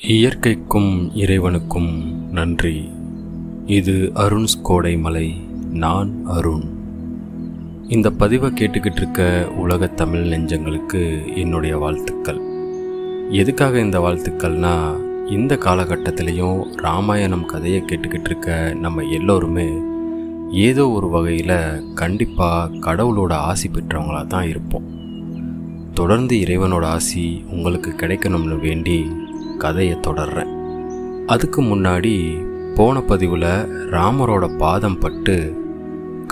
இயற்கைக்கும் இறைவனுக்கும் நன்றி. இது அருண்ஸ் கோடைமலை. நான் அருண். இந்த பதிவை கேட்டுக்கிட்டு இருக்க உலக தமிழ் நெஞ்சங்களுக்கு என்னுடைய வாழ்த்துக்கள். எதுக்காக இந்த வாழ்த்துக்கள்னா, இந்த காலகட்டத்திலையும் ராமாயணம் கதையை கேட்டுக்கிட்டு இருக்க நம்ம எல்லோருமே ஏதோ ஒரு வகையில் கண்டிப்பாக கடவுளோட ஆசி பெற்றவங்களாக தான் இருப்போம். தொடர்ந்து இறைவனோட ஆசி உங்களுக்கு கிடைக்கணும்னு வேண்டி கதையை தொடர்றேன். அதுக்கு முன்னாடி போன பதிவில் ராமரோட பாதம் பட்டு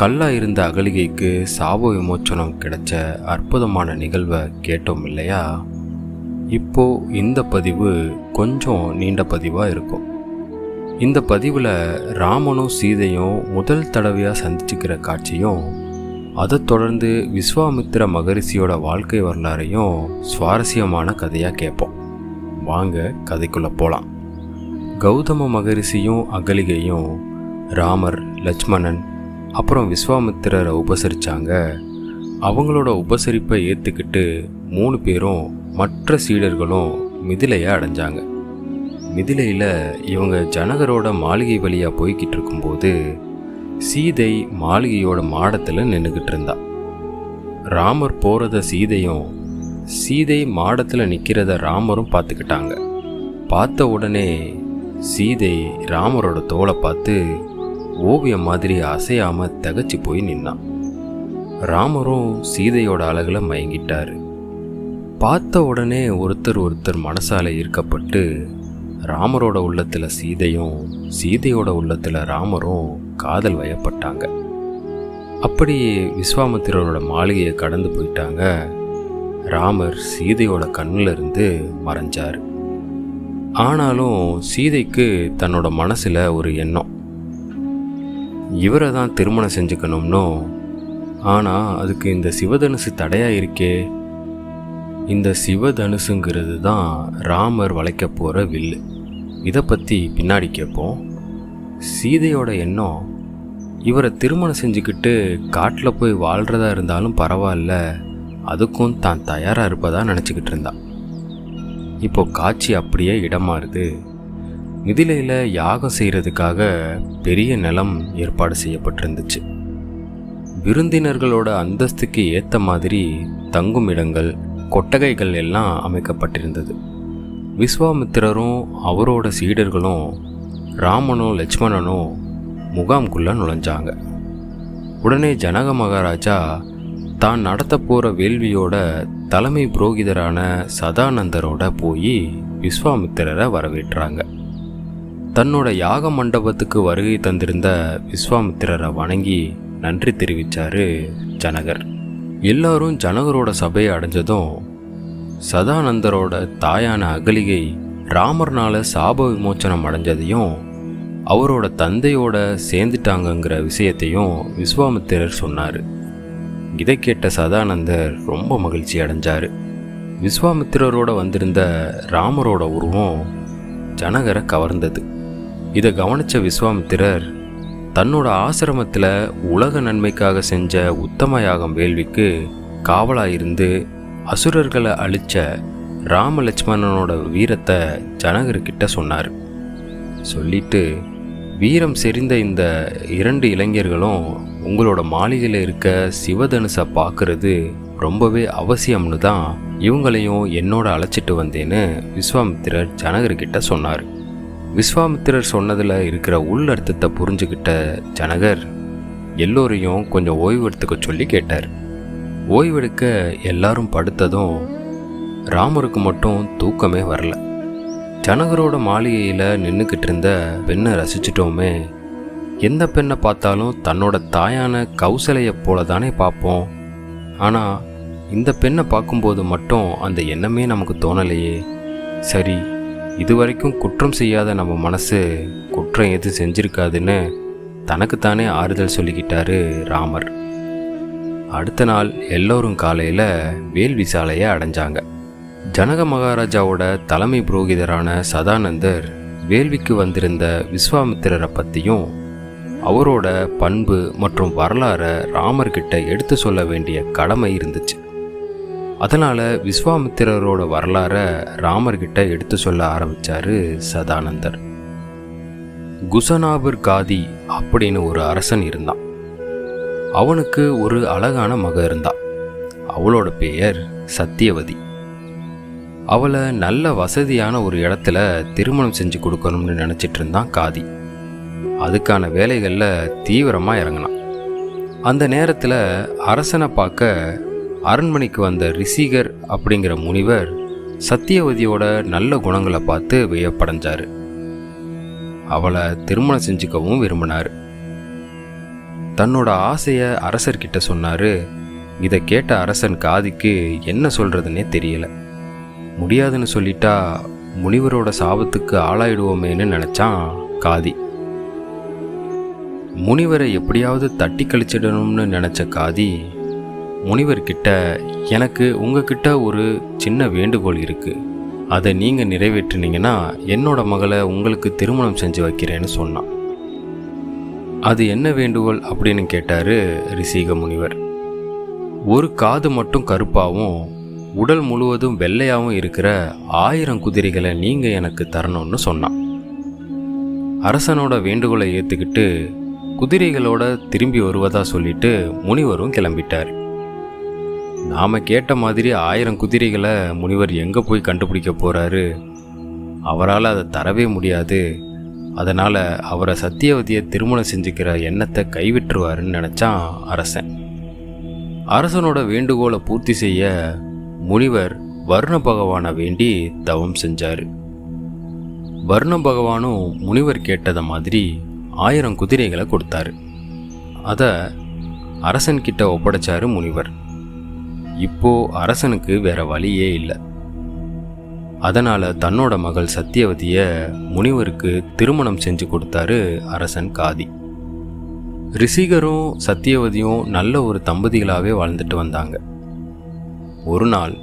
கல்லாக இருந்த அகலிகைக்கு சாப விமோச்சனம் கிடைச்ச அற்புதமான நிகழ்வை கேட்டோம் இல்லையா? இப்போ இந்த பதிவு கொஞ்சம் நீண்ட பதிவாக இருக்கும். இந்த பதிவில் ராமனும் சீதையும் முதல் தடவையாக சந்திச்சுக்கிற காட்சியும், அதை தொடர்ந்து விஸ்வாமித்திர மகரிஷியோட வாழ்க்கை வரலாறையும் சுவாரஸ்யமான கதையாக கேட்போம். வாங்க கதைக்குள்ளே போகலாம். கௌதம மகரிஷியும் அகலிகையும் ராமர், லட்சுமணன் அப்புறம் விஸ்வாமித்திரரை உபசரித்தாங்க. அவங்களோட உபசரிப்பை ஏற்றுக்கிட்டு 3 பேரும் மற்ற சீடர்களும் மிதிலையை அடைஞ்சாங்க. மிதிலையில் இவங்க ஜனகரோட மாளிகை வழியாக போய்கிட்டு இருக்கும்போது சீதை மாளிகையோட மாடத்தில் நின்றுக்கிட்டு இருந்தா. ராமர் போகிறத சீதையும், சீதை மாடத்தில் நிற்கிறத ராமரும் பார்த்துக்கிட்டாங்க. பார்த்த உடனே சீதை ராமரோட தோலை பார்த்து ஓவியம் மாதிரி அசையாமல் திகச்சு போய் நின்னான். ராமரும் சீதையோட அழகில் மயங்கிட்டார். பார்த்த உடனே ஒருத்தர் மனசால ஈர்க்கப்பட்டு ராமரோட உள்ளத்தில் சீதையும், சீதையோட உள்ளத்தில் ராமரும் காதல் வயப்பட்டாங்க. அப்படி விஸ்வாமித்திரரோட மாளிகையை கடந்து போயிட்டாங்க. ராமர் சீதையோட கண்ணில் இருந்து மறைஞ்சார். ஆனாலும் சீதைக்கு தன்னோட மனசில் ஒரு எண்ணம், இவரை தான் திருமணம் செஞ்சுக்கணும்னோ. ஆனால் அதுக்கு இந்த சிவதனுசு தடையாக இருக்கே. இந்த சிவதனுசுங்கிறது தான் ராமர் வளைக்க போகிற வில்லு. இதை பற்றி பின்னாடி கேட்போம். சீதையோட எண்ணம், இவரை திருமணம் செஞ்சுக்கிட்டு காட்டில் போய் வாழ்கிறதா இருந்தாலும் பரவாயில்ல, அதுக்கும் தான் தயாராக இருப்பதாக நினச்சிக்கிட்டு இருந்தா. இப்போ காட்சி அப்படியே இடமாறுது. மிதிலையில் யாகம் செய்கிறதுக்காக பெரிய நிலம் ஏற்பாடு செய்யப்பட்டிருந்துச்சு. விருந்தினர்களோட அந்தஸ்துக்கு ஏற்ற மாதிரி தங்கும் இடங்கள், கொட்டகைகள் எல்லாம் அமைக்கப்பட்டிருந்தது. விஸ்வாமித்திரரும் அவரோட சீடர்களும் ராமனும் லட்சுமணனும் முகாம்குள்ளே நுழைஞ்சாங்க. உடனே ஜனக மகாராஜா தான் நடத்த போகிற வேள்வியோட தலைமை புரோகிதரான சதானந்தரோட போய் விஸ்வாமித்திரரை வரவேற்றாங்க. தன்னோட யாக மண்டபத்துக்கு வருகை தந்திருந்த விஸ்வாமித்திரரை வணங்கி நன்றி தெரிவித்தார் ஜனகர். எல்லாரும் ஜனகரோட சபையை அடைஞ்சதும் சதானந்தரோட தாயான அகலிகை ராமர்னால சாப விமோச்சனம் அடைஞ்சதையும் அவரோட தந்தையோட சேர்ந்துட்டாங்கங்கிற விஷயத்தையும் விஸ்வாமித்திரர் சொன்னார். இதை கேட்ட சதானந்தர் ரொம்ப மகிழ்ச்சி அடைஞ்சார். விஸ்வாமித்திரரோட வந்திருந்த ராமரோட உருவம் ஜனகரை கவர்ந்தது. இதை கவனித்த விஸ்வாமித்திரர் தன்னோட ஆசிரமத்தில் உலக நன்மைக்காக செஞ்ச உத்தம யாகம் வேள்விக்கு காவலாயிருந்து அசுரர்களை அழிச்ச ராம லட்சுமணனோட வீரத்தை ஜனகர்கிட்ட சொன்னார். சொல்லிட்டு, வீரம் செறிந்த இந்த 2 இளைஞர்களும் உங்களோட மாளிகையில் இருக்க சிவதனுசை பார்க்கறது ரொம்பவே அவசியம்னு தான் இவங்களையும் என்னோட அழைச்சிட்டு வந்தேன்னு விஸ்வாமித்திரர் ஜனகர்கிட்ட சொன்னார். விஸ்வாமித்திரர் சொன்னதில் இருக்கிற உள்ளர்த்தத்தை புரிஞ்சுக்கிட்ட ஜனகர் எல்லோரையும் கொஞ்சம் ஓய்வு எடுத்துக்க சொல்லி கேட்டார். ஓய்வெடுக்க எல்லாரும் படுத்ததும் ராமருக்கு மட்டும் தூக்கமே வரல. ஜனகரோட மாளிகையில் நின்றுக்கிட்டு இருந்த பெண்ணை ரசிச்சிட்டோமே. எந்த பெண்ணை பார்த்தாலும் தன்னோட தாயான கௌசலையை போல தானே பார்ப்போம். ஆனால் இந்த பெண்ணை பார்க்கும்போது மட்டும் அந்த எண்ணமே நமக்கு தோணலையே. சரி, இதுவரைக்கும் குற்றம் செய்யாத நம்ம மனசு குற்றம் எது செஞ்சிருக்காதுன்னு தனக்குத்தானே ஆறுதல் சொல்லிக்கிட்டாரு ராமர். அடுத்த நாள் எல்லோரும் காலையில் வேள்வி சாலையை அடைஞ்சாங்க. ஜனக மகாராஜாவோட தலைமை புரோகிதரான சதானந்தர் வேள்விக்கு வந்திருந்த விஸ்வாமித்திரரை பற்றியும் அவரோட பண்பு மற்றும் வரலாறை ராமர்கிட்ட எடுத்து சொல்ல வேண்டிய கடமை இருந்துச்சு. அதனால் விஸ்வாமித்திரரோட வரலாறை ராமர்கிட்ட எடுத்து சொல்ல ஆரம்பித்தார் சதானந்தர். குசனாபர் காதி அப்படின்னு ஒரு அரசன் இருந்தான். அவனுக்கு ஒரு அழகான மக இருந்தா. அவளோட பெயர் சத்தியவதி. அவளை நல்ல வசதியான ஒரு இடத்துல திருமணம் செஞ்சு கொடுக்கணும்னு நினச்சிட்டு இருந்தான் காதி. அதுக்கான வேலைகளில் தீவிரமாக இறங்கினான். அந்த நேரத்தில் அரசனை பார்க்க அரண்மனைக்கு வந்த ரிஷிகர் அப்படிங்கிற முனிவர் சத்தியவதியோட நல்ல குணங்களை பார்த்து வியப்படைஞ்சார். அவளை திருமணம் செஞ்சுக்கவும் விரும்பினார். தன்னோட ஆசையை அரசர்கிட்ட சொன்னார். இதை கேட்ட அரசன் காதிக்கு என்ன சொல்கிறதுனே தெரியல. முடியாதுன்னு சொல்லிட்டா முனிவரோட சாபத்துக்கு ஆளாயிடுவோமேன்னு நினச்சான் காதி. முனிவரை எப்படியாவது தட்டி கழிச்சிடணும்னு நினச்ச காதி முனிவர்கிட்ட, எனக்கு உங்ககிட்ட ஒரு சின்ன வேண்டுகோள் இருக்குது, அதை நீங்கள் நிறைவேற்றினீங்கன்னா என்னோட மகளை உங்களுக்கு திருமணம் செஞ்சு வைக்கிறேன்னு சொன்னான். அது என்ன வேண்டுகோள் அப்படின்னு கேட்டார் ரிஷிக முனிவர். ஒரு காது மட்டும் கருப்பாகவும் உடல் முழுவதும் வெள்ளையாகவும் இருக்கிற 1000 குதிரைகளை நீங்கள் எனக்கு தரணும்னு சொன்னான். அரசனோட வேண்டுகோளை ஏற்றுக்கிட்டு குதிரைகளோட திரும்பி வருவதா சொல்லிட்டு முனிவரும் கிளம்பிட்டார். நாம் கேட்ட மாதிரி 1000 குதிரைகளை முனிவர் எங்கே போய் கண்டுபிடிக்க போகிறாரு? அவரால் அதை தரவே முடியாது. அதனால் அவரை சத்தியவதியை திருமணம் செஞ்சுக்கிற எண்ணத்தை கைவிட்டுருவாருன்னு நினச்சான் அரசன். அரசனோட வேண்டுகோளை பூர்த்தி செய்ய முனிவர் வர்ண பகவானை வேண்டி தவம் செஞ்சார். வர்ண பகவானும் முனிவர் கேட்டதை மாதிரி 1000 குதிரைகளை கொடுத்தாரு. அதை அரசன்கிட்ட ஒப்படைச்சாரு முனிவர். இப்போ அரசனுக்கு வேற வழியே இல்லை. அதனால் தன்னோட மகள் சத்தியவதியை முனிவருக்கு திருமணம் செஞ்சு கொடுத்தாரு அரசன் காதி. ரிஷிகரும் சத்தியவதியும் நல்ல ஒரு தம்பதிகளாகவே வாழ்ந்துட்டு வந்தாங்க. ஒரு நாள்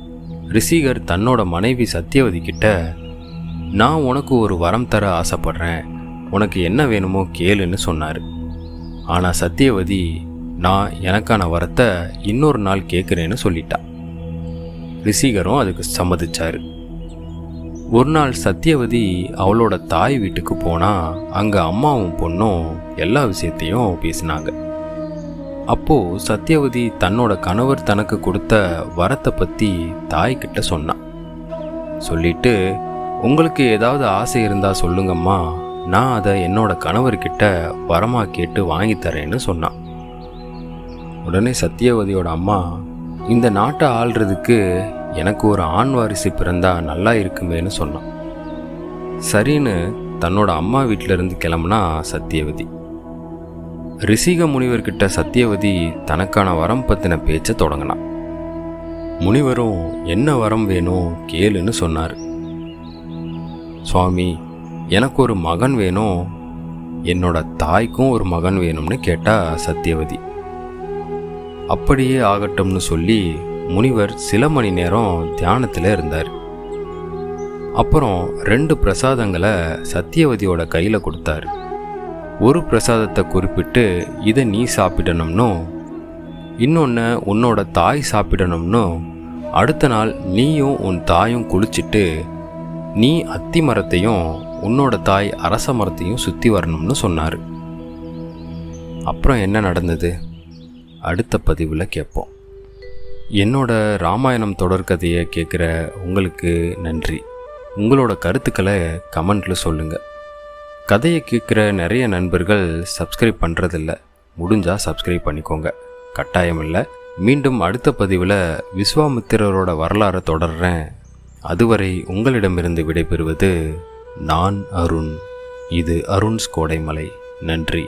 ரிஷிகர் தன்னோட மனைவி சத்தியவதி கிட்ட, நான் உனக்கு ஒரு வரம் தர ஆசைப்படுறேன், உனக்கு என்ன வேணுமோ கேளுன்னு சொன்னார். ஆனால் சத்தியவதி, நான் எனக்கான வரத்தை இன்னொரு நாள் கேட்குறேன்னு சொல்லிட்டா. ரிஷிகரும் அதுக்கு சம்மதிச்சார். ஒரு நாள் சத்தியவதி அவளோட தாய் வீட்டுக்கு போனால் அங்கே அம்மாவும் பொண்ணும் எல்லா விஷயத்தையும் பேசினாங்க. அப்போது சத்தியவதி தன்னோட கணவர் தனக்கு கொடுத்த வரத்தை பற்றி தாய்கிட்ட சொன்னான். சொல்லிட்டு, உங்களுக்கு ஏதாவது ஆசை இருந்தால் சொல்லுங்கம்மா, நான் அதை என்னோட கணவர்கிட்ட வரமாக கேட்டு வாங்கி தரேன்னு சொன்னான். உடனே சத்தியவதியோட அம்மா, இந்த நாட்டை ஆள்றதுக்கு எனக்கு ஒரு ஆண் வாரிசு பிறந்தா நல்லா இருக்குமேன்னு சொன்னான். சரின்னு தன்னோட அம்மா வீட்டிலிருந்து கிளம்புனா சத்தியவதி. ரிஷிக முனிவர்கிட்ட சத்தியவதி தனக்கான வரம் பற்றின பேச்சை தொடங்கினான். முனிவரும் என்ன வரம் வேணும் கேளுன்னு சொன்னார். சுவாமி, எனக்கு ஒரு மகன் வேணும், என்னோட தாய்க்கும் ஒரு மகன் வேணும்னு கேட்டா சத்தியவதி. அப்படியே ஆகட்டும்னு சொல்லி முனிவர் சில மணி நேரம் தியானத்தில் இருந்தார். அப்புறம் 2 பிரசாதங்களை சத்தியவதியோட கையில் கொடுத்தாரு. ஒரு பிரசாதத்தை குறிப்பிட்டு, இதை நீ சாப்பிடணும்னும், இன்னொன்று உன்னோட தாய் சாப்பிடணும்னும், அடுத்த நாள் நீயும் உன் தாயும் குளிச்சுட்டு நீ அத்தி மரத்தையும் உன்னோட தாய் அரச மரத்தையும் சுற்றி வரணும்னு சொன்னார். அப்புறம் என்ன நடந்தது அடுத்த பதிவில் கேட்போம். என்னோட ராமாயணம் தொடர்கதையை கேட்குற உங்களுக்கு நன்றி. உங்களோட கருத்துக்களை கமெண்ட்டில் சொல்லுங்கள். கதையை கேட்குற நிறைய நண்பர்கள் சப்ஸ்கிரைப் பண்ணுறதில்ல. முடிஞ்சால் சப்ஸ்கிரைப் பண்ணிக்கோங்க, கட்டாயம் இல்லை. மீண்டும் அடுத்த பதிவில் விஸ்வாமித்திரரோட வரலாறை தொடர்றேன். அதுவரை உங்களிடமிருந்து விடைபெறுவது நான் அருண். இது அருண்ஸ் கோடைமலை. நன்றி.